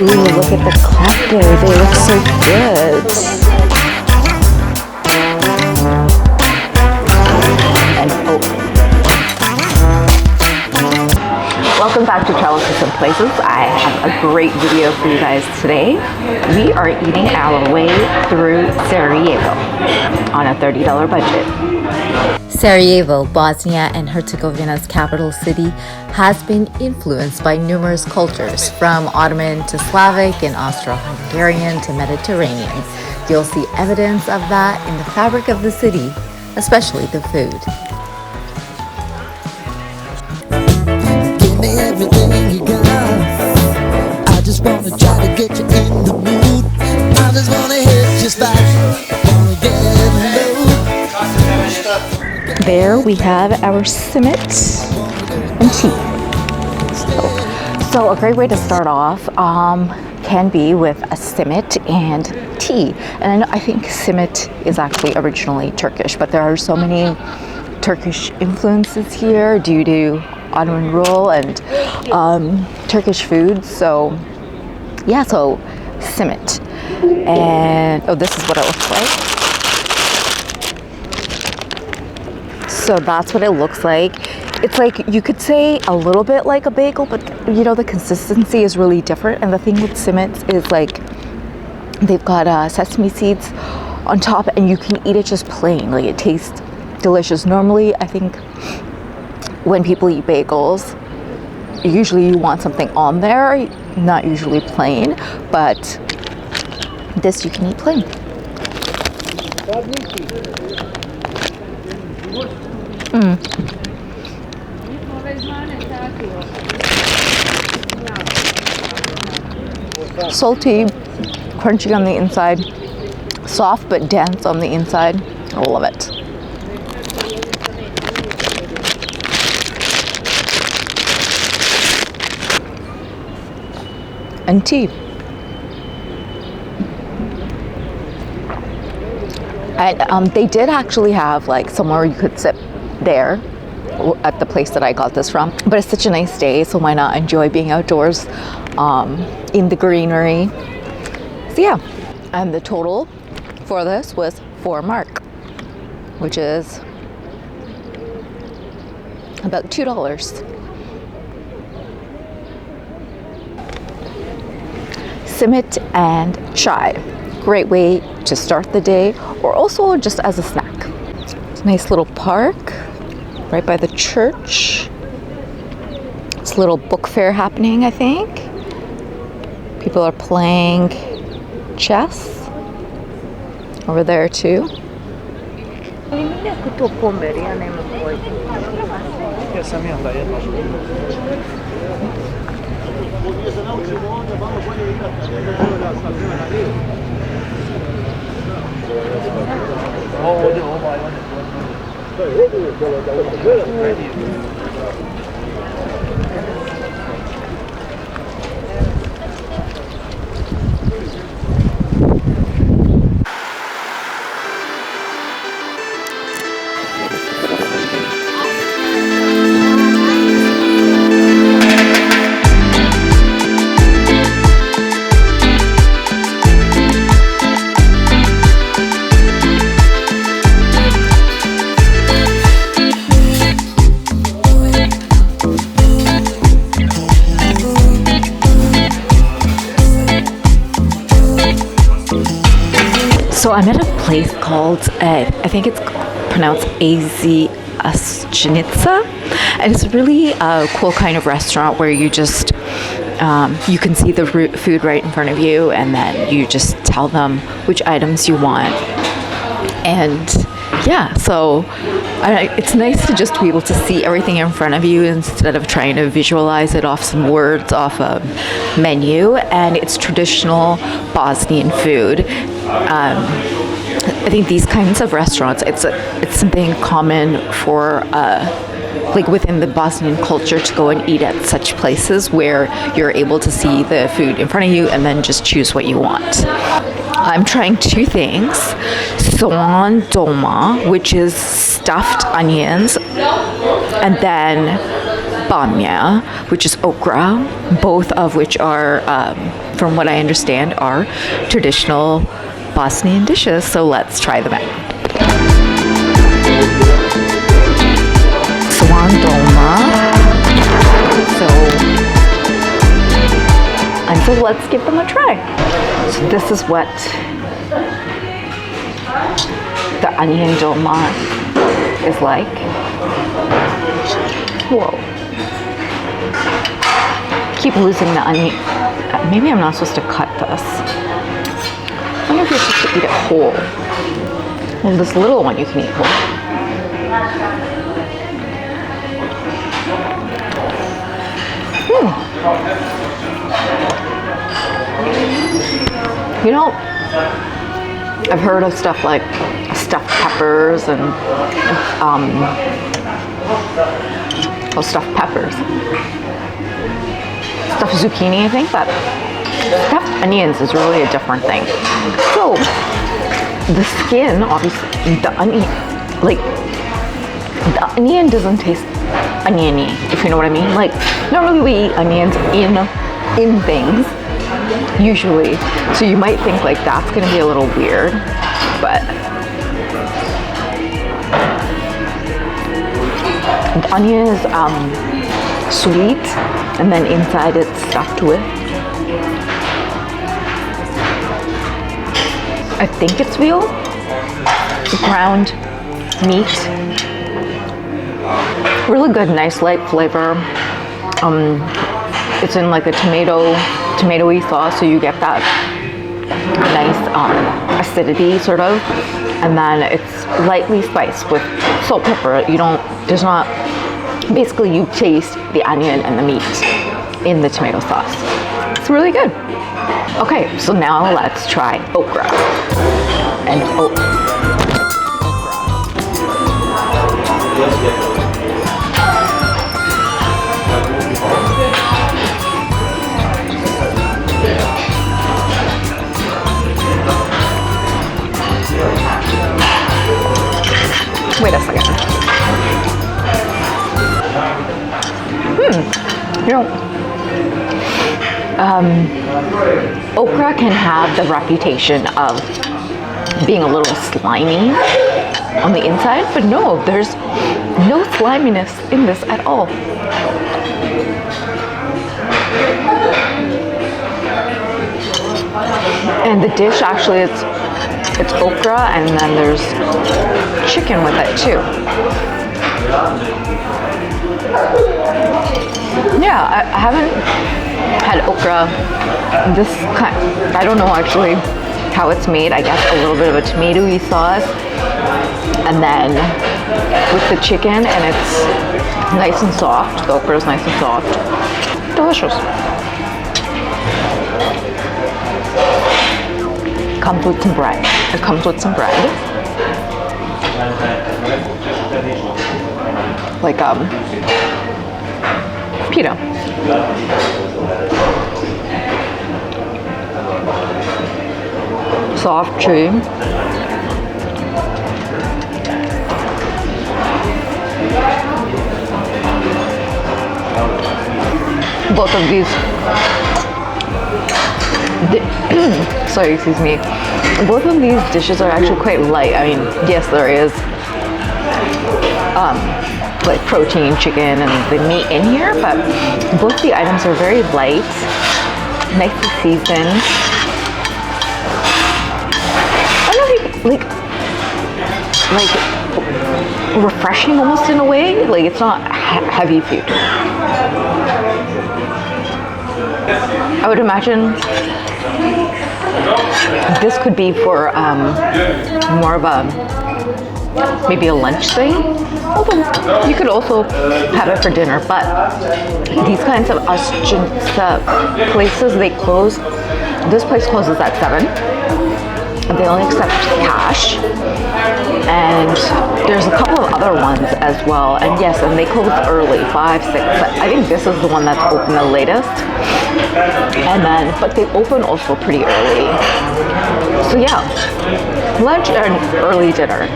Ooh, look at the Klepe. They look so good. And welcome back to Travel to Some Places. I have a great video for you guys today. We are eating our way through Sarajevo on a $30 budget. Sarajevo, Bosnia and Herzegovina's capital city, has been influenced by numerous cultures, from Ottoman to Slavic and Austro-Hungarian to Mediterranean. You'll see evidence of that in the fabric of the city, especially the food. Give me everything you got. I just wanna try to get you in the mood. I just wanna hit your spot. Wanna get low. There we have our Simit and tea. So a great way to start off can be with a Simit and tea. And I think Simit is actually originally Turkish, but there are so many Turkish influences here due to Ottoman rule and Turkish food. So yeah, so Simit. And oh, this is what it looks like. So that's what it looks like. It's like, you could say a little bit like a bagel, but you know, the consistency is really different. And the thing with Simit is like, they've got sesame seeds on top and you can eat it just plain. Like, it tastes delicious. Normally, I think when people eat bagels, usually you want something on there, not usually plain, but this you can eat plain. Salty, crunchy on the inside, soft but dense on the inside. I love it. And tea. And they did actually have like somewhere you could sit there at the place that I got this from, but it's such a nice day, so why not enjoy being outdoors in the greenery. So yeah, and the total for this was 4 mark, which is about $2. Simit and chai, great way to start the day, or also just as a snack. It's a nice little park right by the church. It's a little book fair happening, I think. People are playing chess over there too. So I'm at a place called, I think it's pronounced Sarajevska, and it's really a cool kind of restaurant where you just, you can see the food right in front of you, and then you just tell them which items you want. And yeah, so it's nice to just be able to see everything in front of you instead of trying to visualize it off some words off a menu. And it's traditional Bosnian food. I think these kinds of restaurants, it's something common for like within the Bosnian culture to go and eat at such places where you're able to see the food in front of you and then just choose what you want. I'm trying 2 things. Sogan Dolma, which is stuffed onions, and then Bamya, which is okra, both of which are, from what I understand, are traditional Bosnian dishes. So let's try them out. Sogan Dolma. So let's give them a try. So this is what the onion dolma is like. Whoa. Keep losing the onion. Maybe I'm not supposed to cut this. I wonder if you're supposed to eat it whole. Well, this little one you can eat whole. You know, I've heard of stuff like stuffed peppers and stuffed peppers, stuffed zucchini, I think, but stuffed onions is really a different thing. So the skin, obviously, the onion doesn't taste oniony, if you know what I mean. Like normally we eat onions in things. Usually, so you might think like that's gonna be a little weird, but the onion is sweet, and then inside it's stuffed with, I think it's veal, ground meat. Really good, nice light flavor. It's in like a tomatoey sauce, so you get that nice acidity sort of, and then it's lightly spiced with salt, pepper. There's not, basically you taste the onion and the meat in the tomato sauce. It's really good. Okay, so now let's try okra. And wait a second. You know, okra can have the reputation of being a little slimy on the inside, but no, there's no sliminess in this at all. And the dish actually, it's okra, and then there's chicken with it too. Yeah, I haven't had okra this kind. I don't know actually how it's made. I guess a little bit of a tomatoey sauce, and then with the chicken, and it's nice and soft. The okra is nice and soft. Delicious. Comes with some bread. It comes with some bread. Like pita. Soft, chewy. Both of these, sorry, excuse me. Both of these dishes are actually quite light. I mean, yes, there is like protein, chicken, and the meat in here, but both the items are very light, nicely seasoned. I don't know if you, like refreshing almost in a way. Like it's not heavy food. I would imagine this could be for more of a, maybe a lunch thing. Although you could also have it for dinner, but these kinds of places, they close. This place closes at 7. They only accept cash, and there's a couple of other ones as well. And yes, and they close early, 5, 6. But I think this is the one that's open the latest. And then, but they open also pretty early. So yeah. lunch and early dinner.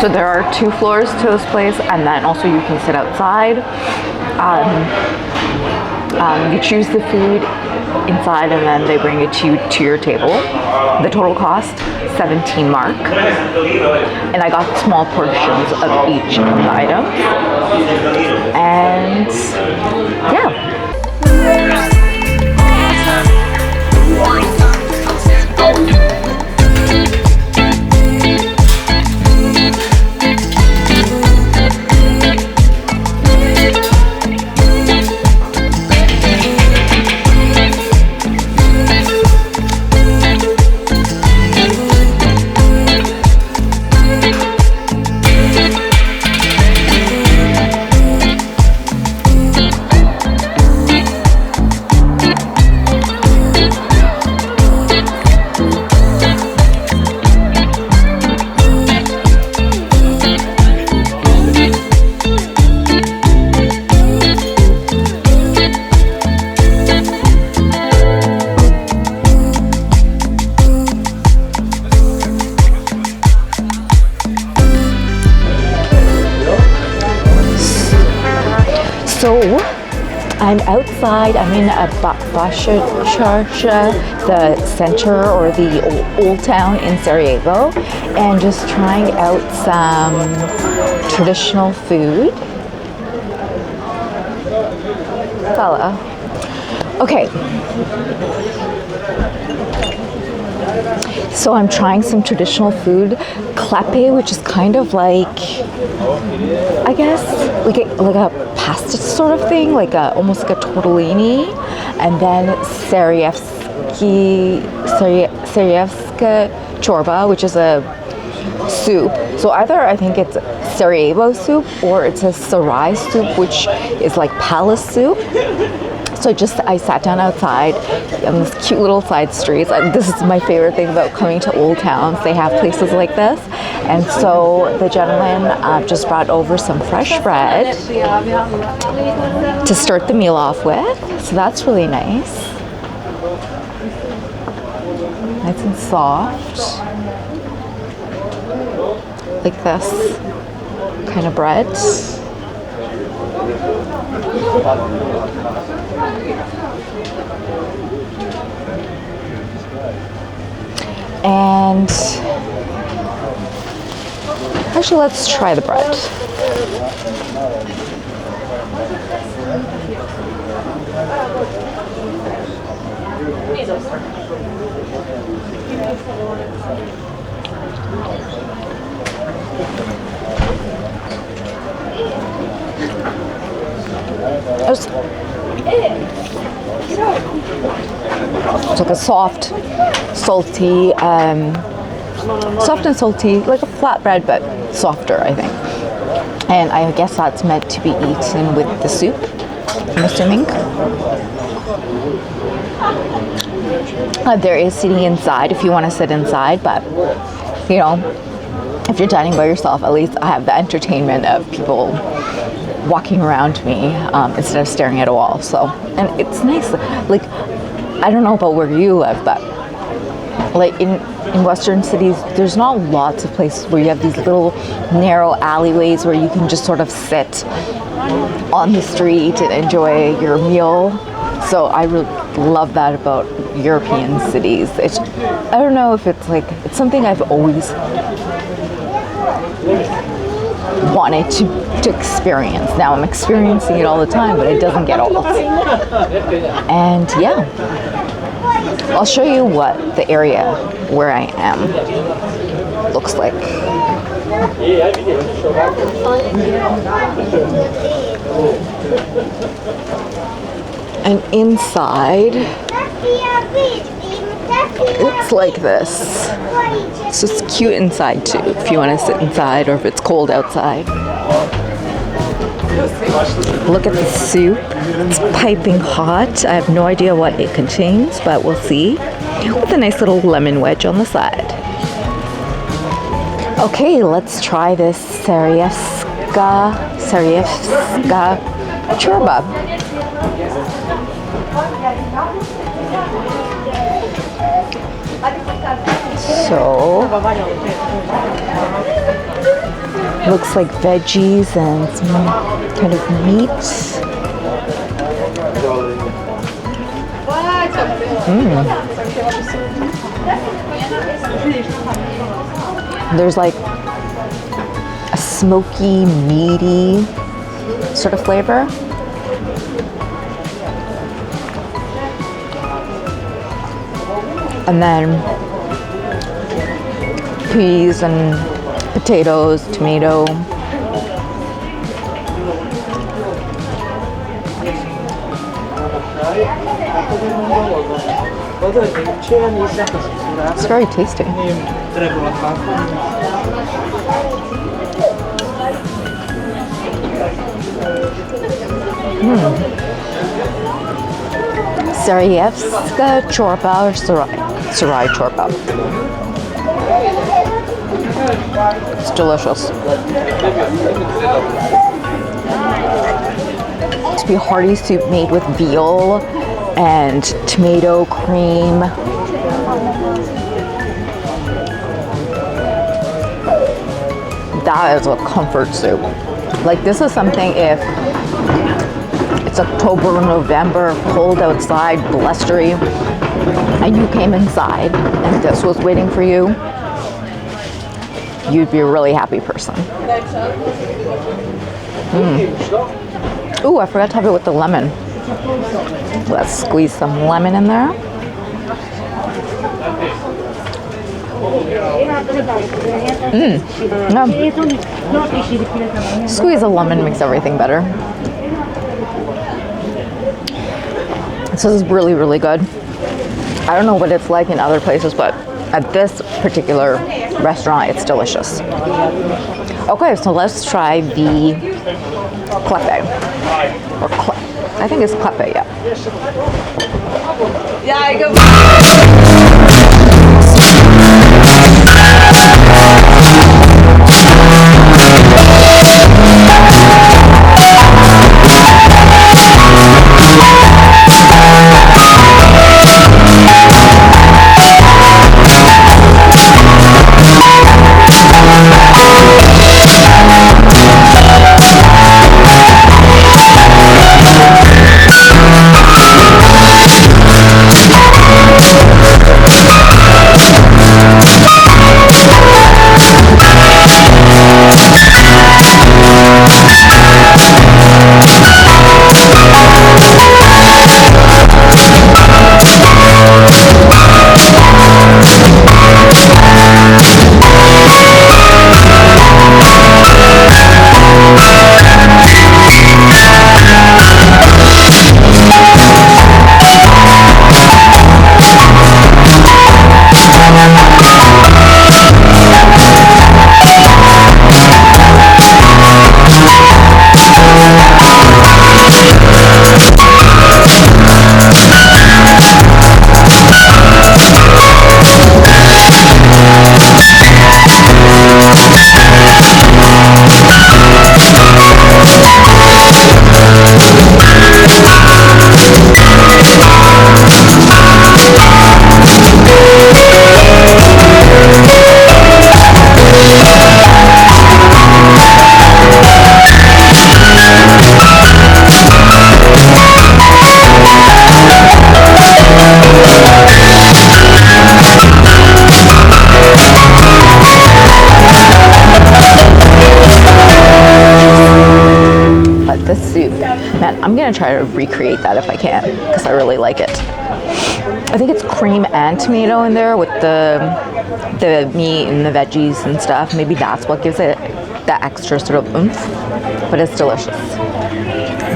So there are 2 floors to this place, and then also you can sit outside. You choose the food inside, and then they bring it to you to your table. The total cost 17 mark, and I got small portions of each of the items. And yeah. So I'm outside. I'm in Bosnia Čorba, the center or the old town in Sarajevo, and just trying out some traditional food. Fella. Okay. So I'm trying some traditional food, Klepe, which is kind of like, I guess, like a pasta sort of thing, like almost like a tortellini, and then Sarajevska Čorba, which is a soup. So either I think it's Sarajevo soup or it's a Sarai soup, which is like palace soup. So I sat down outside on this cute little side streets. This is my favorite thing about coming to old towns. They have places like this. And so the gentleman just brought over some fresh bread to start the meal off with. So that's really nice. Nice and soft. Like this kind of bread. And actually, let's try the bread. It's like a soft, salty, soft and salty, like a flatbread, but softer, I think. And I guess that's meant to be eaten with the soup, I'm assuming. There is seating inside if you want to sit inside, but you know, if you're dining by yourself, at least I have the entertainment of people walking around me instead of staring at a wall. So, and it's nice. Like, I don't know about where you live, but like in Western cities, there's not lots of places where you have these little narrow alleyways where you can just sort of sit on the street and enjoy your meal. So I really love that about European cities. I don't know if it's like, it's something I've always wanted to experience. Now I'm experiencing it all the time, but it doesn't get old. And yeah, I'll show you what the area where I am looks like. And inside, it's like this. So it's cute inside too, if you want to sit inside or if it's cold outside. Look at the soup. It's piping hot. I have no idea what it contains, but we'll see. With a nice little lemon wedge on the side. Okay, let's try this Sarajevska Čorba. So So, looks like veggies and some kind of meat. There's like a smoky, meaty sort of flavor. And then peas and potatoes, tomato. It's very tasty. Sarajevska Čorba or Saraj Čorba. It's delicious. It's a hearty soup made with veal and tomato cream. That is a comfort soup. Like, this is something if it's October or November, cold outside, blustery, and you came inside and this was waiting for you, you'd be a really happy person. Ooh, I forgot to have it with the lemon. Let's squeeze some lemon in there. Yeah. Squeeze a lemon makes everything better. This is really, really good. I don't know what it's like in other places, but at this particular restaurant, it's delicious. Okay, so let's try the Klepe. Or I think it's Klepe, yeah. Yeah, I go. I'm gonna try to recreate that if I can, because I really like it. I think it's cream and tomato in there with the meat and the veggies and stuff. Maybe that's what gives it that extra sort of oomph, but it's delicious.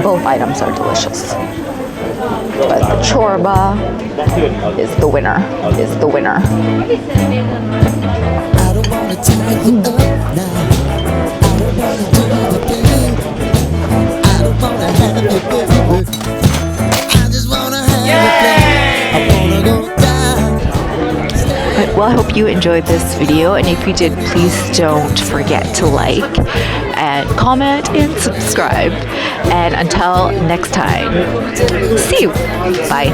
Both items are delicious. But the Čorba is the winner, is the winner. I don't wanna tie you up now. I don't wanna do the thing. I don't wanna have you, baby. I just wanna have you. I wanna go down. Well, I hope you enjoyed this video, and if you did, please don't forget to like and comment and subscribe. And until next time, see you. Bye.